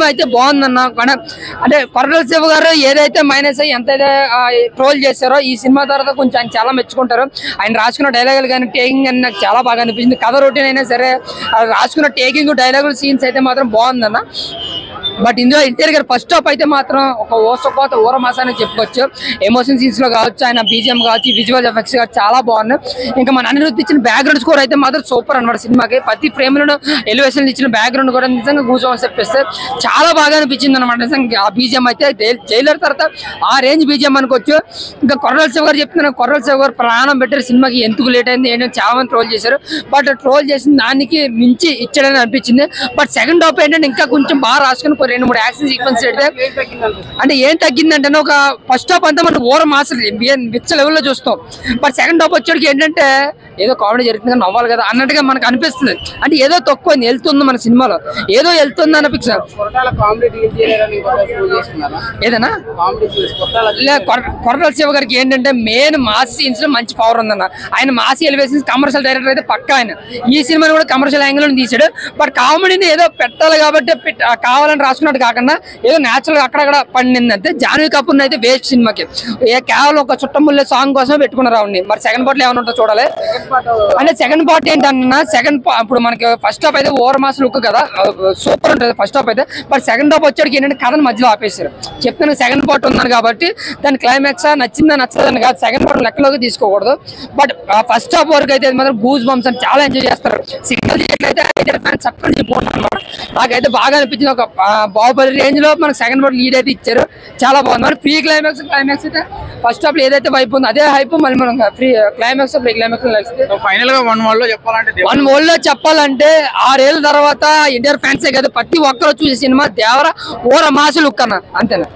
అయితే బాగుందన్న అంటే కొరటాల శివ గారు ఏదైతే మైనస్ అయ్యి ఎంతైతే ట్రోల్ చేశారో ఈ సినిమా తర్వాత కొంచెం ఆయన చాలా మెచ్చుకుంటారు. ఆయన రాసుకున్న డైలాగులు కానీ టేకింగ్ అని నాకు చాలా బాగా అనిపించింది. కథ రొటీన్ అయినా సరే రాసుకున్న టేకింగ్ డైలాగులు సీన్స్ అయితే మాత్రం బాగుందన్న. బట్ ఇందులో ఎన్టీఆర్ గారు ఫస్ట్ హాఫ్ అయితే మాత్రం ఒక ఓసకోత ఊరమాసాన్ని చెప్పుకోవచ్చు. ఎమోషన్ సీన్స్ లో కావచ్చు, ఆయన బీజిఎం కావచ్చు, విజువల్ ఎఫెక్ట్స్ కావచ్చు చాలా బాగున్నాయి. ఇంకా మన అనిరుద్ధ్ ఇచ్చిన బ్యాక్గ్రౌండ్ స్కోర్ అయితే మాత్రం సూపర్ అనమాట. సినిమాకి ప్రతి ఫ్రేమ్ లో ఎలివేషన్ ఇచ్చిన బ్యాక్గ్రౌండ్ కూడా నిజంగా కూర్చోమని చెప్పేస్తే చాలా బాగా అనిపించింది అనమాట. నిజంగా ఆ బీజిఎం అయితే జైలర్ తర్వాత ఆ రేంజ్ బీజిఎం అనుకోవచ్చు. ఇంకా కొరటాల శివ గారు చెప్తున్నారు, కొరటాల శివ గారు ప్రాణం పెట్టారు సినిమాకి. ఎందుకు లేట్ అయింది ఏంటంటే చాలా మంది ట్రోల్ చేశారు. బట్ ట్రోల్ చేసిన దానికి మించి ఇచ్చాడని అనిపించింది. బట్ సెకండ్ హాఫ్ ఏంటంటే ఇంకా కొంచెం బాగా రాసుకుని 2-3 యాక్షన్ సీక్వెన్స్ అయితే అంటే ఏం తగ్గిందంటే ఒక ఫస్ట్ హాఫ్ అంతా మనం ఓర మాసలు విచ్చ లెవెల్లో చూస్తాం. బట్ సెకండ్ హాఫ్ వచ్చేటికి ఏంటంటే ఏదో కామెడీ జరుగుతుంది నవ్వాలి కదా అన్నట్టుగా మనకు అనిపిస్తుంది. అంటే ఏదో తక్కువ వెళ్తుంది మన సినిమాలో, ఏదో వెళ్తుంది అనిపించింది. ఏదైనా కొరటాల శివ గారికి ఏంటంటే మెయిన్ మాస్ సీన్స్ లో మంచి పవర్ ఉందన్న. ఆయన మాస్ ఎలివేషన్స్ కమర్షియల్ డైరెక్టర్ అయితే పక్కా. ఆయన ఈ సినిమాని కూడా కమర్షియల్ యాంగిల్ లో తీసాడు. బట్ కామెడీని ఏదో పెట్టాలి కాబట్టి కావాలని రాసుకున్నట్టు కాకుండా ఏదో న్యాచురల్ గా అక్కడక్కడ పండింది అంతే. జాన్వీ కపూర్ అయితే వేస్ట్ సినిమాకి కేవలం ఒక చుట్టముల్లే సాంగ్ కోసమే పెట్టుకున్నారు ఆవిడని. మరి సెకండ్ పార్ట్ లో ఏమైనా ఉంటుందో చూడాలి. అంటే సెకండ్ పార్ట్ ఏంటన్నా ఇప్పుడు మనకి ఫస్ట్ హాఫ్ అయితే ఓవర్ మాస్ లుక్ కదా సూపర్ ఉంటుంది ఫస్ట్ హాఫ్ అయితే. బట్ సెకండ్ హాఫ్ వచ్చేటికి ఏంటంటే కథను మధ్యలో ఆపేశారు. చెప్తాను సెకండ్ పార్ట్ ఉన్నాను కాబట్టి దాని క్లైమాక్స్ నచ్చిందా నచ్చదని కాదు, సెకండ్ పార్ట్ లెక్కలోకి తీసుకోకూడదు. బట్ ఫస్ట్ హాఫ్ వరకు అయితే మాత్రం గూస్ బంప్స్ అని చాలా ఎంజాయ్ చేస్తారు. సిగ్నల్ అయితే చక్కగా చెప్పుకుంటున్నారు. నాకైతే బాగా అనిపించింది. ఒక బాహుబలి రేంజ్ లో మనకు సెకండ్ పార్ట్ లీడ్ అయితే ఇచ్చారు, చాలా బాగుంది. మరి ఫ్రీ క్లైమాక్స్ అయితే ఫస్ట్ హాఫ్ లో ఏదైతే వైపు ఉందో అదే హైప్ మళ్ళీ మనం free climax free climax final గా వన్ వర్డ్ లో చెప్పాలంటే 6 ఏళ్ళ తర్వాత ఎన్టీఆర్ ఫ్యాన్సే కదా ప్రతి ఒక్కరు చూసే సినిమా దేవర ఓర మాస లుక్ అన్న అంతేనా.